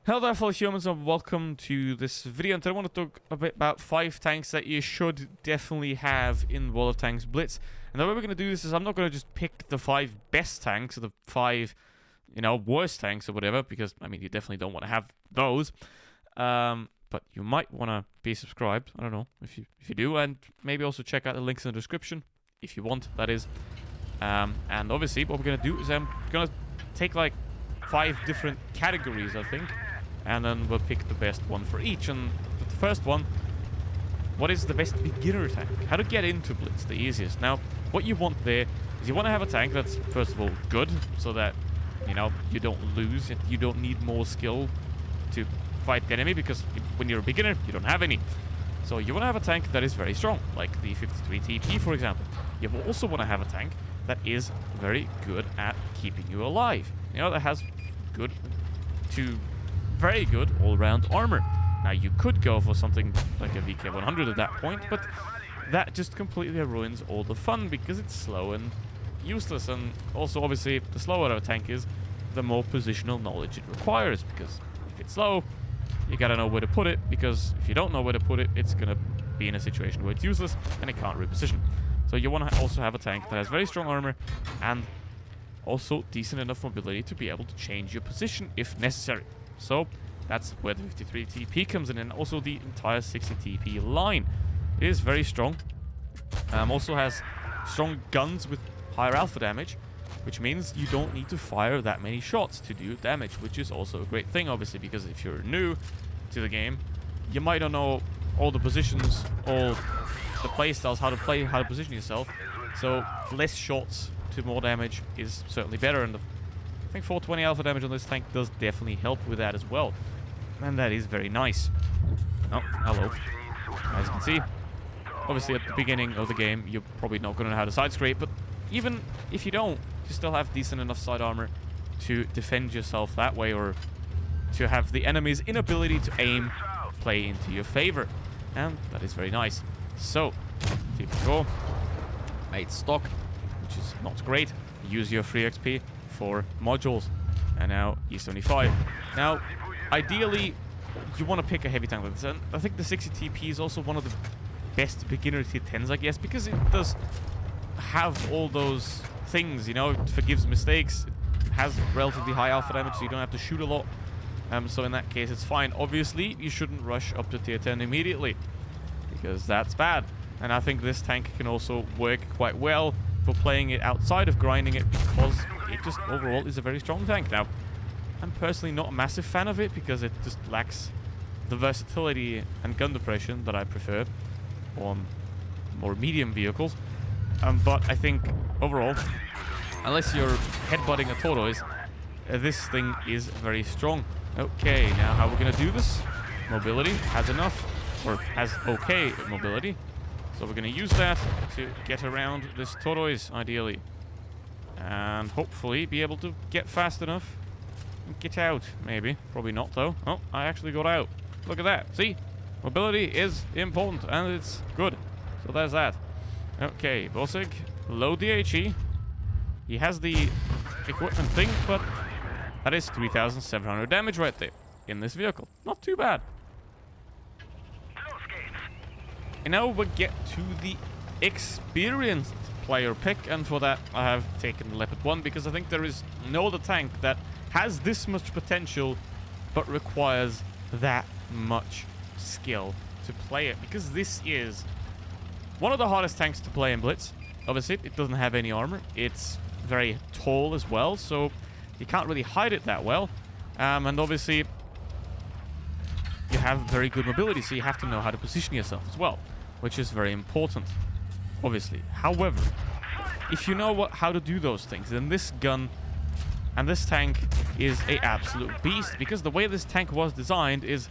Hello there, fellow humans, and welcome to this video. And today I want to talk a bit about 5 tanks that you should definitely have in World of Tanks Blitz. And the way we're going to do this is I'm not going to just pick the 5 best tanks or the 5, worst tanks or whatever, because, I mean, you definitely don't want to have those. But you might want to be subscribed. I don't know if you do, and maybe also check out the links in the description if you want, that is. And obviously, what we're going to do is I'm going to take like 5 different categories, I think. And then we'll pick the best one for each. And the first one, what is the best beginner tank? How to get into Blitz, the easiest. Now, what you want there is you want to have a tank that's, first of all, good, so that, you don't lose. You don't need more skill to fight the enemy, because when you're a beginner, you don't have any. So you want to have a tank that is very strong, like the 53 TP, for example. You also want to have a tank that is very good at keeping you alive. That has good to very good all-round armor. Now, you could go for something like a VK100 at that point, but that just completely ruins all the fun because it's slow and useless. And also, obviously, the slower a tank is, the more positional knowledge it requires, because if it's slow, you gotta know where to put it, because if you don't know where to put it, it's gonna be in a situation where it's useless and it can't reposition. So you want to also have a tank that has very strong armor and also decent enough mobility to be able to change your position if necessary. So that's where the 53 TP comes in, and also the entire 60 TP line. It is very strong. Also has strong guns with higher alpha damage, which means you don't need to fire that many shots to do damage, which is also a great thing, obviously, because if you're new to the game, you might not know all the positions, all the playstyles, how to play, how to position yourself. So less shots to more damage is certainly better, and I think 420 alpha damage on this tank does definitely help with that as well. And that is very nice. Oh, hello. As you can see, obviously at the beginning of the game, you're probably not going to know how to side scrape, but even if you don't, you still have decent enough side armor to defend yourself that way, or to have the enemy's inability to aim play into your favor. And that is very nice. So, TP4, made stock, which is not great. Use your free XP for modules. And now E75. Now, ideally, you want to pick a heavy tank like this. And I think the 60 TP is also one of the best beginner tier 10s, I guess, because it does have all those things, it forgives mistakes. It has relatively high alpha damage, so you don't have to shoot a lot. So in that case, it's fine. Obviously, you shouldn't rush up to tier 10 immediately, because that's bad. And I think this tank can also work quite well for playing it outside of grinding it, because it just overall is a very strong tank. Now, I'm personally not a massive fan of it because it just lacks the versatility and gun depression that I prefer on more medium vehicles. But I think overall, unless you're headbutting a tortoise, this thing is very strong. Okay, now how we're going to do this? Mobility has enough, or has okay mobility. So we're going to use that to get around this tortoise, ideally. And hopefully be able to get fast enough and get out, maybe. Probably not, though. Oh, I actually got out. Look at that. See? Mobility is important, and it's good. So there's that. Okay, Bosig, low DHE. He has the equipment thing, but that is 3,700 damage right there in this vehicle. Not too bad. And now we get to the experienced player pick, and for that I have taken the Leopard 1, because I think there is no other tank that has this much potential but requires that much skill to play it, because this is one of the hardest tanks to play in Blitz. Obviously, it doesn't have any armor. It's very tall as well, so you can't really hide it that well. And obviously, you have very good mobility, so you have to know how to position yourself as well, which is very important, obviously. However, if you know how to do those things, then this gun and this tank is an absolute beast, because the way this tank was designed is,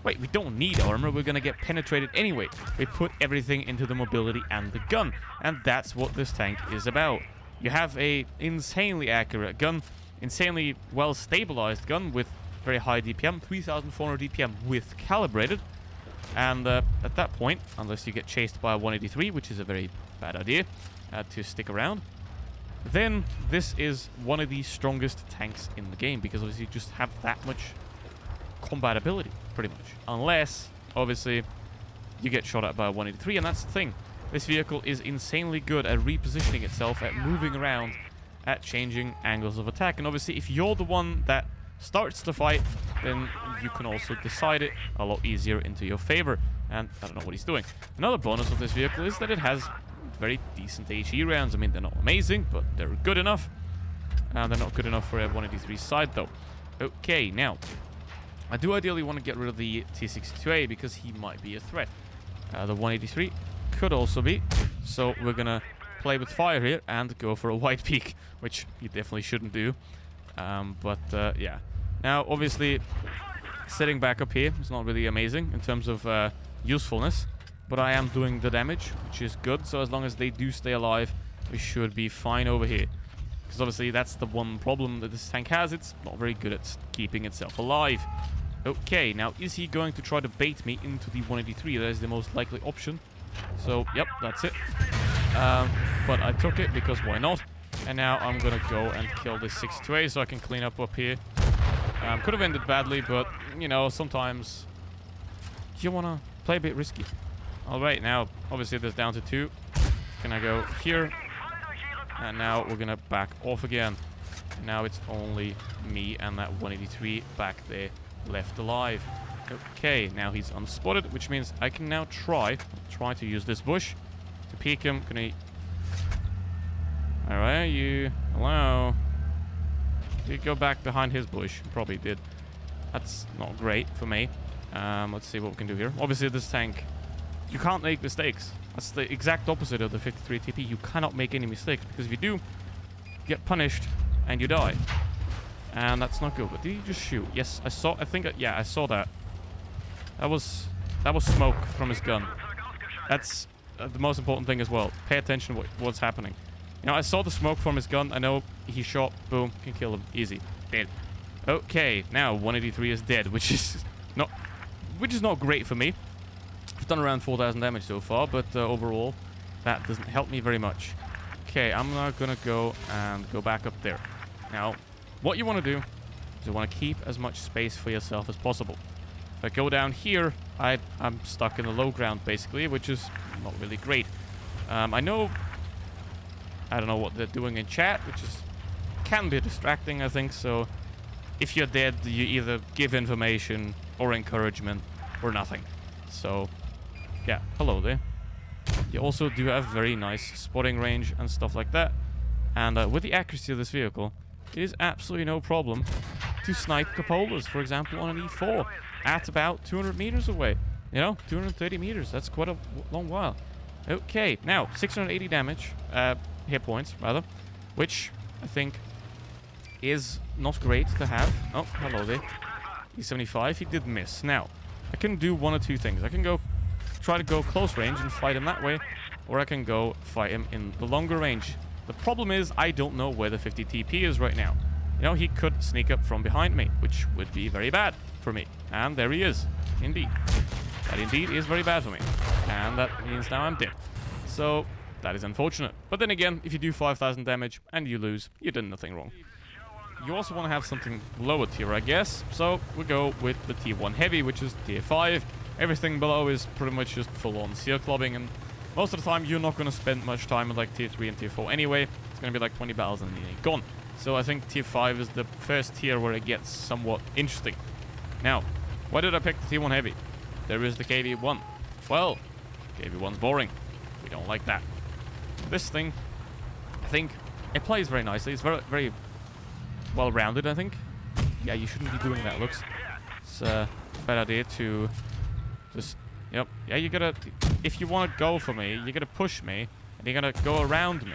wait, we don't need armor, we're going to get penetrated anyway. We put everything into the mobility and the gun, and that's what this tank is about. You have a insanely accurate gun, insanely well-stabilized gun with very high DPM, 3,400 DPM with calibrated. And at that point, unless you get chased by a 183, which is a very bad idea to stick around, then this is one of the strongest tanks in the game, because obviously you just have that much combatability, pretty much. Unless, obviously, you get shot at by a 183, and that's the thing. This vehicle is insanely good at repositioning itself, at moving around, at changing angles of attack. And obviously, if you're the one that starts the fight, then you can also decide it a lot easier into your favor. And I don't know what he's doing. Another bonus of this vehicle is that it has very decent HE rounds. I mean, they're not amazing, but they're good enough. They're not good enough for a 183 side, though. Okay, now, I do ideally want to get rid of the T62A because he might be a threat. The 183 could also be. So we're going to play with fire here and go for a wide peak, which you definitely shouldn't do. Yeah. Now, obviously, sitting back up here is not really amazing in terms of usefulness, but I am doing the damage, which is good. So as long as they do stay alive, we should be fine over here. Because obviously that's the one problem that this tank has. It's not very good at keeping itself alive. Okay, now is he going to try to bait me into the 183? That is the most likely option. So, yep, that's it. But I took it because why not? And now I'm going to go and kill this 62A so I can clean up here. Could have ended badly, but, you know, sometimes you want to play a bit risky. Alright, now, obviously there's down to 2. Can I go here? And now we're going to back off again. And now it's only me and that 183 back there left alive. Okay, now he's unspotted, which means I can now try to use this bush to peek him. Can he... Alright, you... Hello? Did he go back behind his bush? Probably did. That's not great for me. Let's see what we can do here. Obviously, this tank, you can't make mistakes. That's the exact opposite of the 53 TP. You cannot make any mistakes, because if you do, you get punished and you die. And that's not good. But did he just shoot? Yes, I saw... yeah, I saw that. That was smoke from his gun. That's the most important thing as well. Pay attention to what's happening. You know, I saw the smoke from his gun. I know he shot. Boom. Can kill him. Easy. Dead. Okay, now 183 is dead, which is not great for me. I've done around 4,000 damage so far, but overall, that doesn't help me very much. Okay, I'm now gonna go and go back up there. Now, what you want to do is you want to keep as much space for yourself as possible. If I go down here, I'm stuck in the low ground, basically, which is not really great. I don't know what they're doing in chat, which can be distracting, I think. So if you're dead, you either give information or encouragement or nothing. So yeah, hello there. You also do have very nice spotting range and stuff like that. And with the accuracy of this vehicle, it is absolutely no problem to snipe cupolas, for example, on an E4 at about 200 meters away. You know, 230 meters. That's quite a long while. Okay, now 680 damage, hit points rather, which I think is not great to have. Oh, hello there. E75, he did miss. Now, I can do one or two things. I can try to go close range and fight him that way, or I can go fight him in the longer range. The problem is I don't know where the 50 TP is right now. You know, he could sneak up from behind me, which would be very bad for me. And there he is. Indeed. That indeed is very bad for me. And that means now I'm dead. So, that is unfortunate. But then again, if you do 5,000 damage and you lose, you did nothing wrong. You also want to have something lower tier, I guess. So, we go with the tier 1 heavy, which is tier 5. Everything below is pretty much just full-on seal clubbing. And most of the time, you're not going to spend much time with like tier 3 and tier 4 anyway. It's going to be like 20 battles and then you're gone. So I think tier 5 is the first tier where it gets somewhat interesting. Now, why did I pick the tier 1 heavy? There is the KV1. Well, KV1's boring. We don't like that. This thing, I think, it plays very nicely. It's very, very well-rounded, I think. Yeah, you shouldn't be doing that, looks. It's a bad idea to just... Yep. Yeah, you gotta... If you want to go for me, you gotta push me, and you gotta go around me.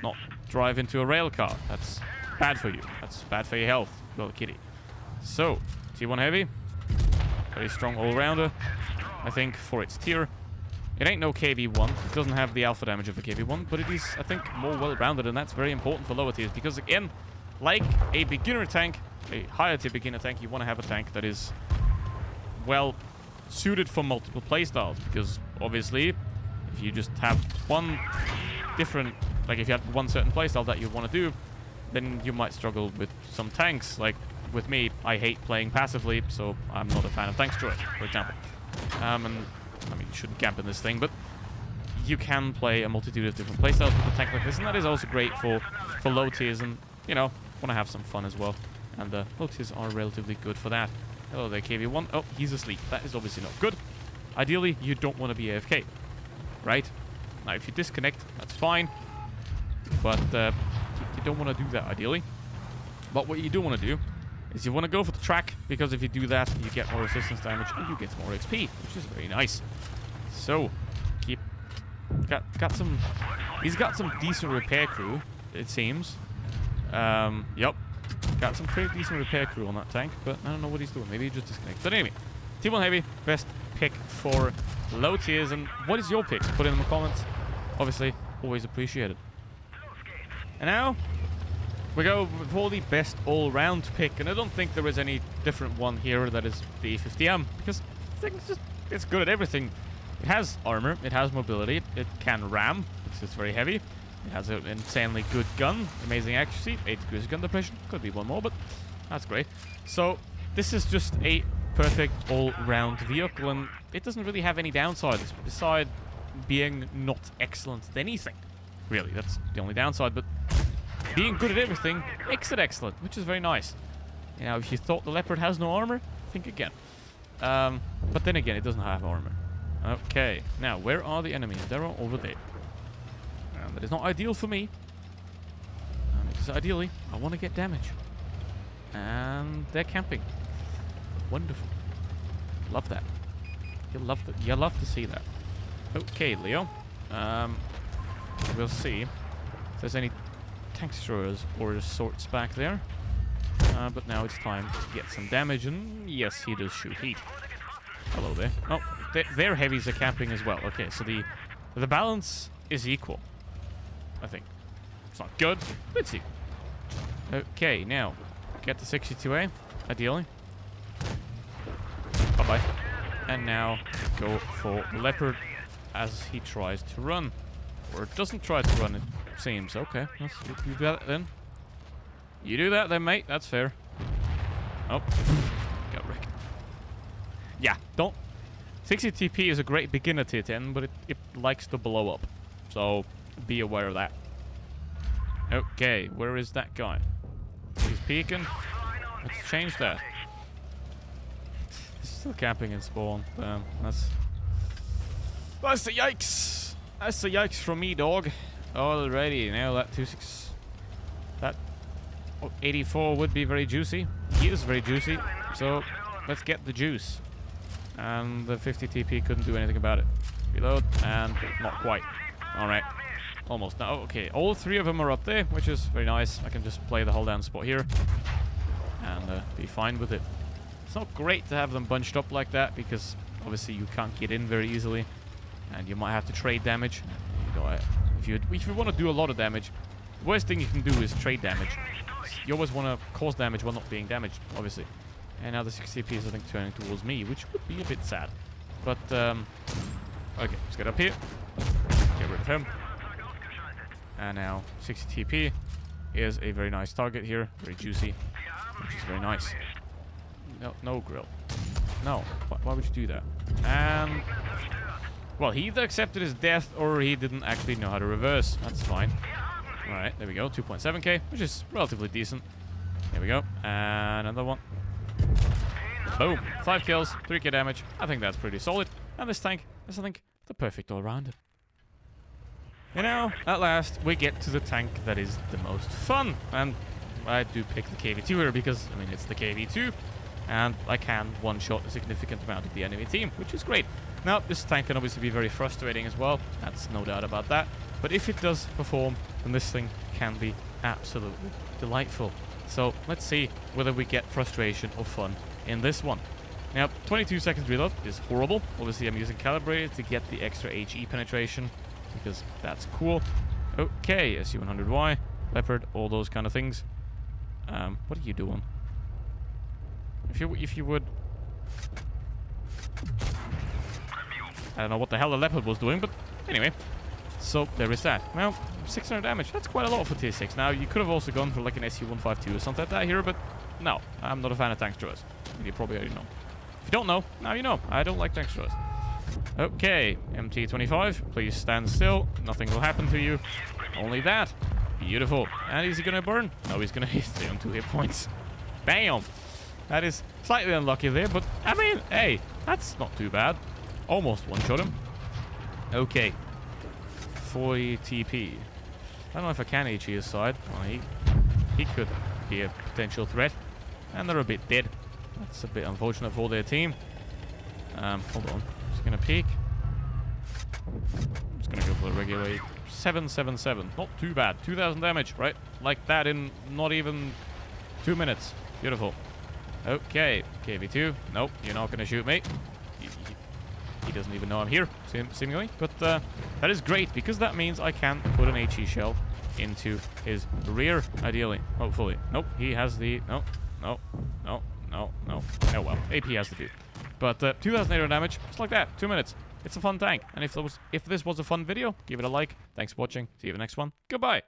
Not drive into a rail car. That's bad for you. That's bad for your health, little kitty. So, T1 heavy. Very strong all-rounder, I think, for its tier. It ain't no KV1. It doesn't have the alpha damage of a KV1, but it is, I think, more well-rounded, and that's very important for lower tiers, because, again, like a beginner tank, a higher tier beginner tank, you want to have a tank that is, well, suited for multiple playstyles, because, obviously, if you just have one different... Like, if you have one certain playstyle that you want to do, then you might struggle with some tanks. Like, with me, I hate playing passively, so I'm not a fan of tank destroyers, for example. And I mean, you shouldn't camp in this thing, but you can play a multitude of different playstyles with a tank like this, and that is also great for low tiers and, you know, want to have some fun as well. And low tiers are relatively good for that. Hello there, KV1. Oh, he's asleep. That is obviously not good. Ideally, you don't want to be AFK, right? Now, if you disconnect, that's fine, but you don't want to do that, ideally. But what you do want to do is you want to go for the track, because if you do that, you get more resistance damage and you get more XP, which is very nice. So, got some... He's got some decent repair crew, it seems. Yep. Got some pretty decent repair crew on that tank, but I don't know what he's doing. Maybe he just disconnected. But anyway, T1 Heavy, best pick for low tiers. And what is your pick? Put it in the comments. Obviously, always appreciated. And now, we go for the best all-round pick. And I don't think there is any different one here that is the 50M, because it's good at everything. It has armor, it has mobility, it can ram, because it's very heavy. It has an insanely good gun, amazing accuracy, 8 degrees of gun depression. Could be one more, but that's great. So this is just a perfect all-round vehicle, and it doesn't really have any downsides beside being not excellent at anything. Really, that's the only downside, but being good at everything makes it excellent, which is very nice. You know, if you thought the Leopard has no armor, think again. But then again, it doesn't have armor. Okay, now where are the enemies? They're all over there. That is not ideal for me. Because ideally, I want to get damage. And they're camping. Wonderful. Love that. You love to see that. Okay, Leo. We'll see if there's any tank destroyers or sorts back there. But now it's time to get some damage. And yes, he does shoot heat. Hello there. Oh, their heavies are camping as well. Okay, so the balance is equal, I think. It's not good, but it's equal. Okay, now, get the 62A, ideally. Bye-bye. And now, go for Leopard as he tries to run. Or doesn't try to run, it seems. Okay, let's do that then. You do that then, mate. That's fair. Oh, got wrecked. Yeah, don't... 60 TP is a great beginner tier 10, but it likes to blow up. So, be aware of that. Okay, where is that guy? He's peeking. Let's change that. He's still camping in spawn. Damn, that's the yikes. That's the yikes from me, dog. Alrighty, now that 26... That 84 would be very juicy. He is very juicy, so let's get the juice. And the 50 TP couldn't do anything about it. Reload, and not quite. Alright. Almost. Now, okay, all three of them are up there, which is very nice. I can just play the hold down spot here and be fine with it. It's not great to have them bunched up like that, because obviously you can't get in very easily, and you might have to trade damage. You know, if you want to do a lot of damage, the worst thing you can do is trade damage. You always want to cause damage while not being damaged, obviously. And now the 60 TP is, I think, turning towards me, which would be a bit sad. But, okay, let's get up here. Get rid of him. And now 60 TP is a very nice target here. Very juicy, which is very nice. No grill. No. Why would you do that? And... well, he either accepted his death or he didn't actually know how to reverse. That's fine. Alright, there we go. 2.7k, which is relatively decent. There we go. And another one. Boom. 5 kills, 3k damage. I think that's pretty solid. And this tank is, I think, the perfect all-rounder. And now, at last, we get to the tank that is the most fun. And I do pick the KV2 here because, I mean, it's the KV2. And I can one-shot a significant amount of the enemy team, which is great. Now, this tank can obviously be very frustrating as well. That's no doubt about that. But if it does perform, then this thing can be absolutely delightful. So, let's see whether we get frustration or fun in this one. Now, 22 seconds reload is horrible. Obviously, I'm using Calibrated to get the extra HE penetration, because that's cool. Okay, SU-100Y, Leopard, all those kind of things. What are you doing? If you would... I don't know what the hell the Leopard was doing, but anyway. So, there is that. Well, 600 damage. That's quite a lot for tier 6. Now, you could have also gone for like an SU-152 or something like that here, but No, I'm not a fan of tank destroyers. You probably already know. If you don't know, now you know. I don't like tank destroyers. Okay, MT-25, please stand still. Nothing will happen to you. Only that. Beautiful. And is he gonna burn? No, he's gonna stay on 2 hit points. Bam! That is slightly unlucky there, but I mean, hey, that's not too bad. Almost one-shot him. Okay. 40 TP. I don't know if I can HE his side. Well, he could be a potential threat. And they're a bit dead. That's a bit unfortunate for their team. Hold on. Just gonna peek. Just gonna go for the regular 777. Not too bad. 2,000 damage, right? Like that in not even 2 minutes. Beautiful. Okay. KV2. Nope, you're not gonna shoot me. He doesn't even know I'm here, seemingly. But that is great, because that means I can put an HE shell into his rear, ideally. Hopefully. Nope, he has the... No. Oh well, AP has the dude. But 2,800 damage, just like that, 2 minutes. It's a fun tank. And if this was a fun video, give it a like. Thanks for watching. See you in the next one. Goodbye.